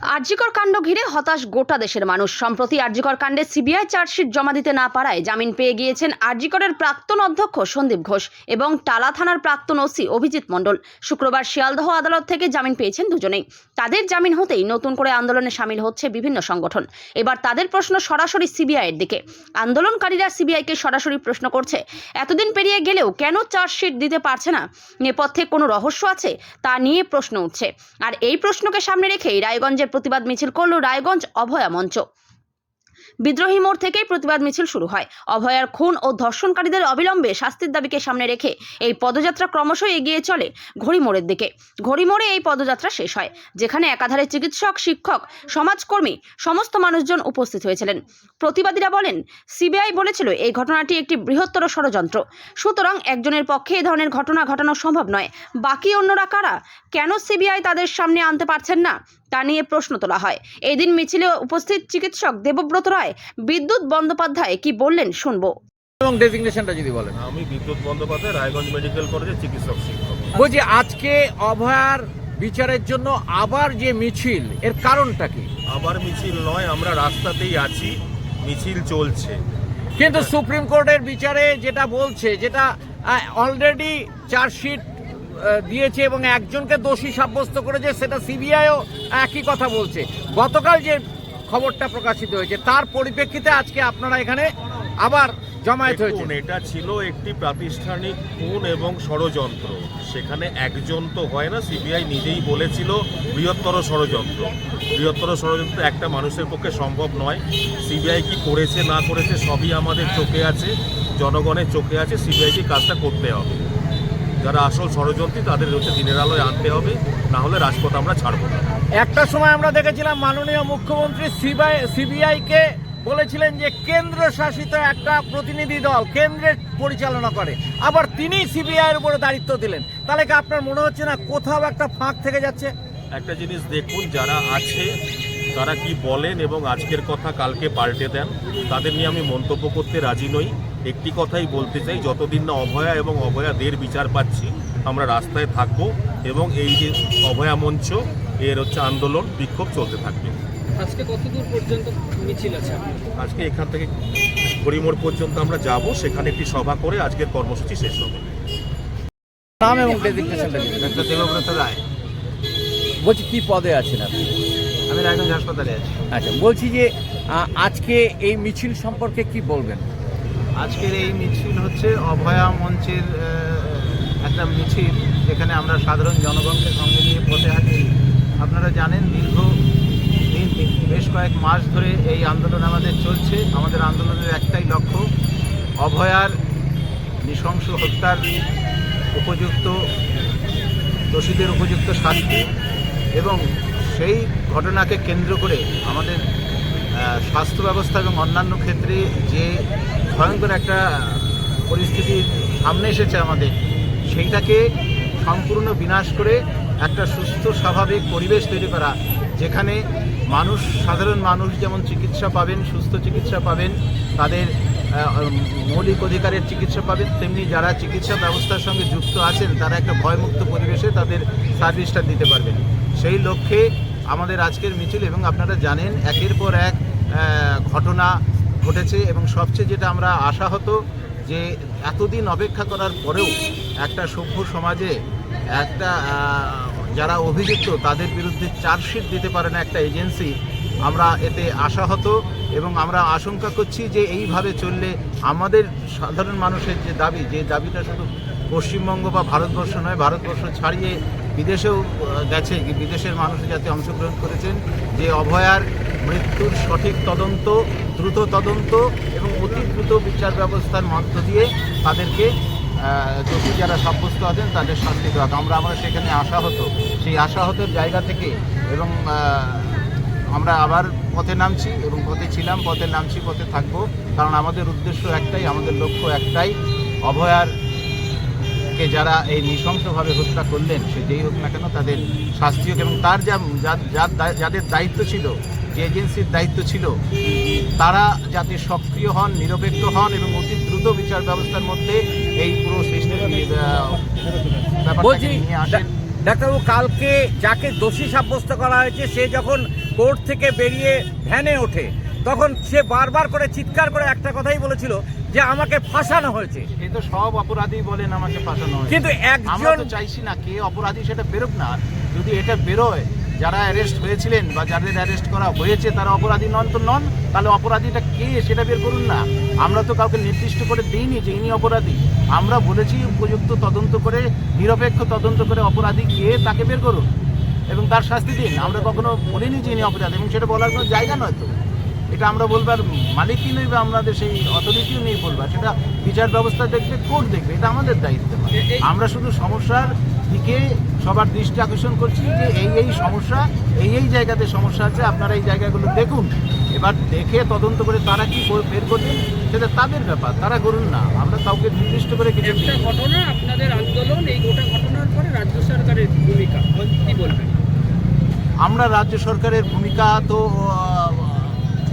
আরজিকর কাণ্ড ঘিরে হতাশ গোটা দেশের মানুষ। সম্প্রতি আরজিকর কাণ্ডে সিবিআই চার্জশিট জমা দিতে না পারায় জামিন পেয়ে গিয়েছেন আরজিকরের প্রাক্তন অধ্যক্ষ সন্দীপ ঘোষ এবং টালা থানার প্রাক্তন ওসি অভিজিৎ মণ্ডল। শুক্রবার শিয়ালদহ আদালত থেকে জামিন পেয়েছেন দুজনেই। তাদের জামিন হতেই নতুন করে আন্দোলনে সামিল হচ্ছে বিভিন্ন সংগঠন। এবার তাদের প্রশ্ন সরাসরি সিবিআইয়ের দিকে। আন্দোলনকারীরা সিবিআইকে সরাসরি প্রশ্ন করছে, এতদিন পেরিয়ে গেলেও কেন চার্জশিট দিতে পারছে না? নেপথ্যে কোনো রহস্য আছে তা নিয়ে প্রশ্ন উঠছে। আর এই প্রশ্নকে সামনে রেখেই রায়গঞ্জে প্রতিবাদ মিছিল করল রায়গঞ্জ অভয়া মঞ্চ। বিদ্রোহী মোড় থেকেই প্রতিবাদ মিছিল শুরু হয়। অভয়ার খুন ও ধর্ষণকারীদের অবিলম্বে শাস্তির দাবিকে সামনে রেখে এই পদযাত্রা ক্রমশ এগিয়ে চলে ঘড়িমোড়ের দিকে। ঘড়িমোড়ে এই পদযাত্রা শেষ হয়, যেখানে একাধারে চিকিৎসক, শিক্ষক, সমাজকর্মী সমস্ত মানুষজন উপস্থিত হয়েছিলেন। প্রতিবাদীরা বলেন, সিবিআই বলেছিল এই ঘটনাটি একটি বৃহত্তর ষড়যন্ত্র, সুতরাং একজনের পক্ষে এই ধরনের ঘটনা ঘটানো সম্ভব নয়। বাকি অন্যরা কারা? কেন সিবিআই তাদের সামনে আনতে পারছেন না তা নিয়ে প্রশ্ন তোলা হয়। এদিন মিছিলে উপস্থিত চিকিৎসক দেবব্রত রায়, বিদ্যুৎ বন্দ্যোপাধ্যায় কি বললেন শুনবো। এবং ডেজিগনেশনটা যদি বলেন। আমি বিদ্যুৎ বন্দ্যোপাধ্যায়, রায়গঞ্জ মেডিকেল কলেজের চিকিৎসক শিক্ষক। বলছি, আজকে অভয়ার বিচারের জন্য আবার যে মিছিল, এর কারণটা কি? আবার মিছিল নয়, আমরা রাস্তাতেই আছি, মিছিল চলছে। কিন্তু সুপ্রিম কোর্টের বিচারে যেটা বলছে, যেটা অলরেডি চার্জশিট দিয়েছে এবং একজনকে দোষী সাব্যস্ত করেছে, সেটা সিবিআইও একই কথা বলছে। গতকাল যে খবরটা প্রকাশিত হয়েছে তার পরিপ্রেক্ষিতে আজকে আপনারা এখানে আবার জমায়েত হয়েছে। এটা ছিল একটি প্রাতিষ্ঠানিক খুন এবং ষড়যন্ত্র। সেখানে একজন তো হয় না, সিবিআই নিজেই বলেছিল বৃহত্তর ষড়যন্ত্র। বৃহত্তর ষড়যন্ত্র একটা মানুষের পক্ষে সম্ভব নয়। সিবিআই কি করেছে না করেছে সবই আমাদের চোখে আছে, জনগণের চোখে আছে। সিবিআইকে কাজটা করতে হবে। যারা আসল ষড়যন্ত্রী তাদের হচ্ছে দিনের আলোয় আনতে হবে, না হলে রাজপথ আমরা ছাড়বো না। একটা সময় আমরা দেখেছিলাম মাননীয় মুখ্যমন্ত্রী সিবিআইকে বলেছিলেন যে কেন্দ্র শাসিত একটা প্রতিনিধি দল কেন্দ্রের পরিচালনা করে, আবার তিনি সিবিআইয়ের উপরে দায়িত্ব দিলেন। তাহলে কি আপনার মনে হচ্ছে না কোথাও একটা ফাঁক থেকে যাচ্ছে? একটা জিনিস দেখুন, যারা আছে তারা কি বলেন এবং আজকের কথা কালকে পাল্টে দেন, তাদের নিয়ে আমি মন্তব্য করতে রাজি নই। একটি কথাই বলতে চাই, যতদিন না অভয়া এবং অভয়াদের বিচার পাচ্ছি আমরা রাস্তায় থাকব এবং এই যে অভয়া মঞ্চ এর হচ্ছে আন্দোলন বিক্ষোভ চলতে থাকবে। আজকে কতদূর পর্যন্ত মিছিল আছে? আজকে এখান থেকে ঘড়িমোড় পর্যন্ত আমরা যাব, সেখানে একটি সভা করে আজকের কর্মসূচি শেষ হবে। নাম এবং ডেজিগনেশনটা ডাক্তার দেবব্রত রায়। বলছি, কি পদে আছেন আপনি? আমি রায়গঞ্জ হাসপাতালে আছি। আচ্ছা, বলছি যে আজকে এই মিছিল সম্পর্কে কি বলবেন? আজকের এই মিছিল হচ্ছে অভয়া মঞ্চের একটা মিছিল, যেখানে আমরা সাধারণ জনগণকে সঙ্গে নিয়ে পথে হাঁটি। আপনারা জানেন, বেশ কয়েক মাস ধরে এই আন্দোলন আমাদের চলছে। আমাদের আন্দোলনের একটাই লক্ষ্য, অভয়ার নৃশংস হত্যার উপযুক্ত দোষীদের উপযুক্ত শাস্তি, এবং সেই ঘটনাকে কেন্দ্র করে আমাদের স্বাস্থ্য ব্যবস্থা এবং অন্যান্য ক্ষেত্রে যে ভয়ঙ্কর একটা পরিস্থিতির সামনে এসেছে আমাদের, সেইটাকে সম্পূর্ণ বিনাশ করে একটা সুস্থ স্বাভাবিক পরিবেশ তৈরি করা, যেখানে মানুষ, সাধারণ মানুষ যেমন চিকিৎসা পাবেন, সুস্থ চিকিৎসা পাবেন, তাদের মৌলিক অধিকারের চিকিৎসা পাবেন, তেমনি যারা চিকিৎসা ব্যবস্থার সঙ্গে যুক্ত আছেন তারা একটা ভয়মুক্ত পরিবেশে তাদের সার্ভিসটা দিতে পারবেন। সেই লক্ষ্যে আমাদের আজকের মিছিল। এবং আপনারা জানেন, একের পর এক ঘটনা ঘটেছে এবং সবচেয়ে যেটা আমরা আশাহত, যে এতদিন অপেক্ষা করার পরেও একটা সভ্য সমাজে একটা যারা অভিযুক্ত তাদের বিরুদ্ধে চার্জশিট দিতে পারে না একটা এজেন্সি। আমরা এতে আশাহত এবং আমরা আশঙ্কা করছি যে এইভাবে চললে আমাদের সাধারণ মানুষের যে দাবিটা শুধু পশ্চিমবঙ্গ বা ভারতবর্ষ নয়, ভারতবর্ষ ছাড়িয়ে বিদেশেও গেছে, বিদেশের মানুষ যাতে অংশগ্রহণ করেছেন, যে অভয়ার মৃত্যুর সঠিক তদন্ত, দ্রুত তদন্ত এবং অতি দ্রুত বিচার ব্যবস্থার মধ্য দিয়ে তাদেরকে দোষী যারা সাব্যস্ত আছেন তাদের শাস্তি দেওয়া। আমরা সেখানে আশাহত, সেই আশাহতের জায়গা থেকে এবং আমরা আবার পথে নামছি এবং পথে ছিলাম, পথে নামছি, পথে থাকবো। কারণ আমাদের উদ্দেশ্য একটাই, আমাদের লক্ষ্য একটাই, অভয়ারকে যারা এই নৃশংসভাবে হত্যা করলেন, সে যেই হোক না কেন তাদের শাস্তি হোক, এবং তার যাদের দায়িত্ব ছিল, যে এজেন্সির দায়িত্ব ছিল, তারা যাতে সক্রিয় হন, নিরপেক্ষ হন এবং অতি দ্রুত বিচার ব্যবস্থার মধ্যে এই পুরো সিস্টেম ব্যাপারটাকে নিয়ে আসেন। ডাক্তারবাবু, কালকে যাকে দোষী সাব্যস্ত করা হয়েছে সে যখন কোর্ট থেকে বেরিয়ে ভ্যানে ওঠে তখন সে বারবার করে চিৎকার করে একটা কথাই বলেছিল যে আমাকে ফাঁসানো হয়েছে। এই তো সব অপরাধী বলেন আমাকে ফাঁসানো হয়েছে, কিন্তু আমরা একজন তো চাইছি না কে অপরাধী সেটা বেরোক না। যদি এটা বেরোয় যারা অ্যারেস্ট হয়েছিলেন বা যাদের অ্যারেস্ট করা হয়েছে তারা অপরাধী নন তো নন, তাহলে অপরাধীটা কে সেটা বের করুন না। আমরা তো কাউকে নির্দিষ্ট করে দিইনি যে ইনি অপরাধী, আমরা বলেছি উপযুক্ত তদন্ত করে নিরপেক্ষ তদন্ত করে অপরাধী কে তাকে বের করুন এবং তার শাস্তি দিন। আমরা কখনো বলিনি যে ইনি অপরাধী, এবং সেটা বলার কোনো জায়গা নয় তো। এটা আমরা বলবার মালিকই নই বা আমাদের সেই অথরিটিও নেই বলবার, সেটা বিচার ব্যবস্থা দেখবে, কোর্ট দেখবে, এটা আমাদের দায়িত্ব নয়। আমরা শুধু সমস্যার দিকে সবার দৃষ্টি আকর্ষণ করছি যে এই সমস্যা, এই জায়গাতে সমস্যা আছে, আপনারা এই জায়গাগুলো দেখুন। এবার দেখে তদন্ত করে তারা কি বের করবেন সেটা তাদের ব্যাপার, তারা করুন না। আমরা কাউকে নির্দিষ্ট করে কিছু একটা ঘটনা, আপনাদের আন্দোলন, এই গোটা ঘটনার পরে রাজ্য সরকারের ভূমিকা কি বলবেন? আমরা রাজ্য সরকারের ভূমিকা তো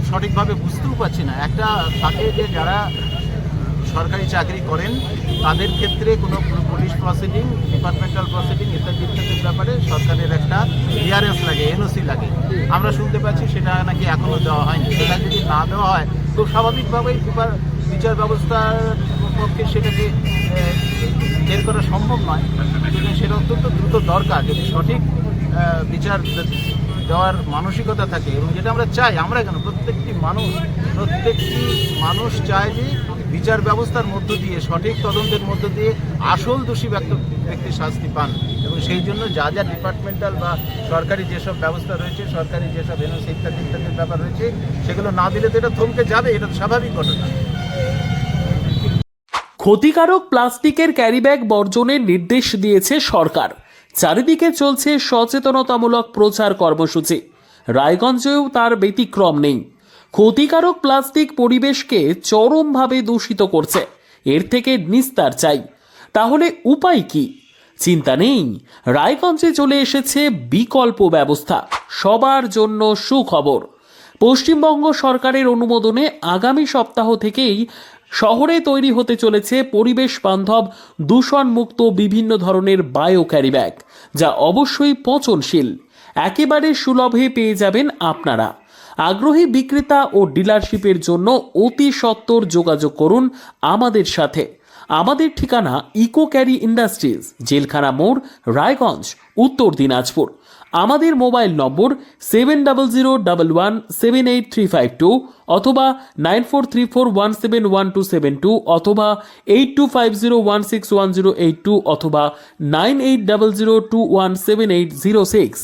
সঠিকভাবে বুঝতেও পারছি না। একটা থাকে যে যারা সরকারি চাকরি করেন তাদের ক্ষেত্রে কোনো পুলিশ প্রসিডিং, ডিপার্টমেন্টাল প্রসিডিং ইত্যাদির ব্যাপারে সরকারের একটা ক্লিয়ারেন্স লাগে, এনওসি লাগে। আমরা শুনতে পাচ্ছি সেটা নাকি এখনও দেওয়া হয়নি। সেটা যদি না দেওয়া হয় তো স্বাভাবিকভাবেই বিচার ব্যবস্থার পক্ষে সেটাকে বের করা সম্ভব নয়। সুতরাং সেটা অত্যন্ত দ্রুত দরকার। যদি সঠিক বিচার দেওয়ার মানসিকতা থাকে, এবং যেটা আমরা চাই, আমরা কেন প্রত্যেকটি মানুষ চায় যে বিচার ব্যবস্থার মধ্য দিয়ে, সঠিক তদন্তের মধ্য দিয়ে আসল দোষী ব্যক্তি শাস্তি পান। এবং সেই জন্য যা যা ডিপার্টমেন্টাল বা সরকারি যেসব ব্যবস্থা রয়েছে, সরকারি যেসব এনওসি ইত্যাদির ব্যাপার রয়েছে, সেগুলো না দিলে তো এটা থমকে যাবে, এটা তো স্বাভাবিক ঘটনা। ক্ষতিকারক প্লাস্টিকের ক্যারিব্যাগ বর্জনের নির্দেশ দিয়েছে সরকার। চারিদিকে চলছে সচেতনতামূলক প্রচার কর্মসূচি। রায়গঞ্জেও তার ব্যতিক্রম নেই। ক্ষতিকারক প্লাস্টিক পরিবেশকে চরমভাবে দূষিত করছে। এর থেকে নিস্তার চাই। তাহলে উপায় কি? চিন্তা নেই, রায়গঞ্জে চলে এসেছে বিকল্প ব্যবস্থা। সবার জন্য সুখবর। পশ্চিমবঙ্গ সরকারের অনুমোদনে আগামী সপ্তাহ থেকেই শহরে তৈরি হতে চলেছে পরিবেশ বান্ধব দূষণমুক্ত বিভিন্ন ধরনের বায়ো ক্যারিব্যাগ, যা অবশ্যই পচনশীল। একেবারে সুলভে পেয়ে যাবেন আপনারা। আগ্রহী বিক্রেতা ও ডিলারশিপের জন্য অতি সত্বর যোগাযোগ করুন আমাদের সাথে। আমাদের ঠিকানা ইকো ক্যারি ইন্ডাস্ট্রিজ, জেলখানা মোড়, রায়গঞ্জ, উত্তর দিনাজপুর। আমাদের মোবাইল নম্বর 7001178352 অথবা 9434171272 অথবা 8250161082 অথবা 9800217806।